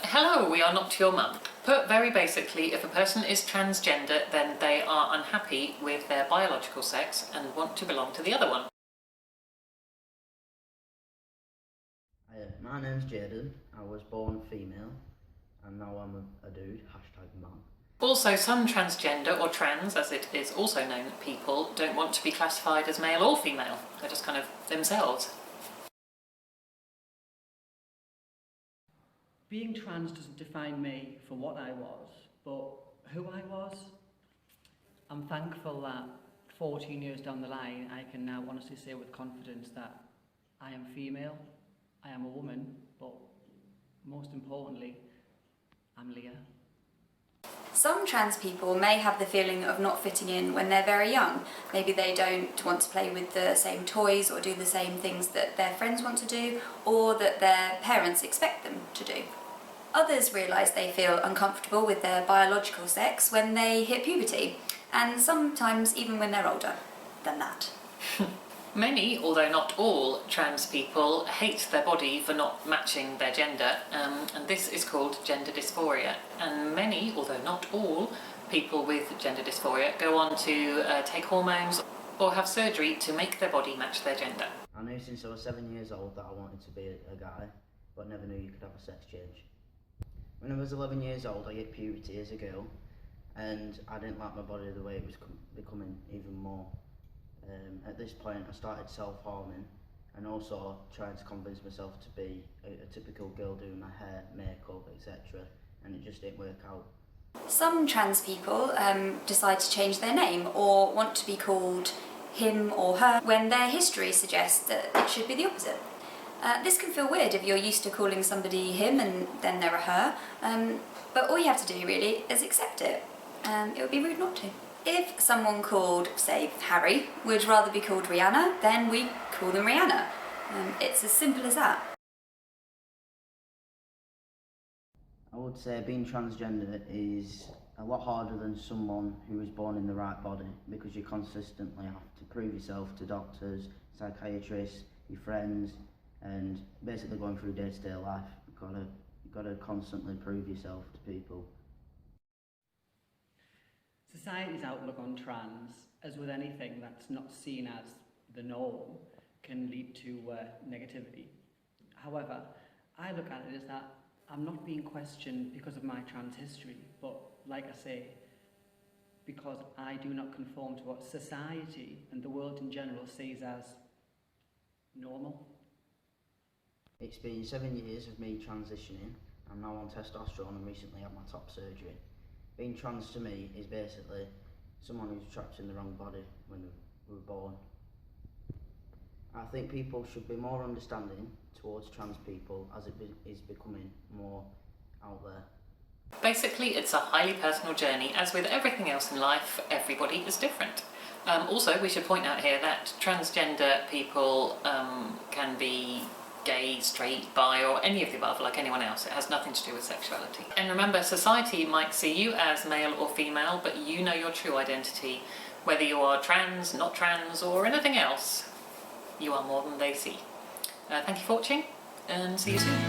Hello, we are not your mum. Put very basically, if a person is transgender, then they are unhappy with their biological sex and want to belong to the other one. My name's Jaden. I was born female and now I'm a dude, #man. Also, some transgender, or trans as it is also known, people don't want to be classified as male or female. They're just kind of themselves. Being trans doesn't define me for what I was, but who I was. I'm thankful that 14 years down the line, I can now honestly say with confidence that I am female, I am a woman, but most importantly, I'm Leah. Some trans people may have the feeling of not fitting in when they're very young. Maybe they don't want to play with the same toys or do the same things that their friends want to do, or that their parents expect them to do. Others realise they feel uncomfortable with their biological sex when they hit puberty, and sometimes even when they're older than that. Many, although not all, trans people hate their body for not matching their gender, and this is called gender dysphoria. And many, although not all, people with gender dysphoria go on to take hormones or have surgery to make their body match their gender. I knew since I was 7 years old that I wanted to be a guy, but never knew you could have a sex change. When I was 11 years old, I hit puberty as a girl, and I didn't like my body the way it was becoming even more. At this point I started self-harming and also trying to convince myself to be a typical girl doing my hair, makeup, etc. and it just didn't work out. Some trans people decide to change their name or want to be called him or her when their history suggests that it should be the opposite. This can feel weird if you're used to calling somebody him and then they're a her, but all you have to do really is accept it. It would be rude not to. If someone called, say, Harry would rather be called Rihanna, then we call them Rihanna. It's as simple as that. I would say being transgender is a lot harder than someone who was born in the right body, because you consistently have to prove yourself to doctors, psychiatrists, your friends, and basically going through day-to-day life. You've got to constantly prove yourself to people. Society's outlook on trans, as with anything that's not seen as the norm, can lead to negativity. However, I look at it as that I'm not being questioned because of my trans history, but like I say, because I do not conform to what society and the world in general sees as normal. It's been 7 years of me transitioning. I'm now on testosterone and recently had my top surgery. Being trans to me is basically someone who's trapped in the wrong body when we were born. I think people should be more understanding towards trans people as it is becoming more out there. Basically, it's a highly personal journey. As with everything else in life, everybody is different. Also, we should point out here that transgender people can be gay, straight, bi, or any of the above, like anyone else. It has nothing to do with sexuality. And remember, society might see you as male or female, but you know your true identity. Whether you are trans, not trans, or anything else, you are more than they see. Thank you for watching, and see you soon.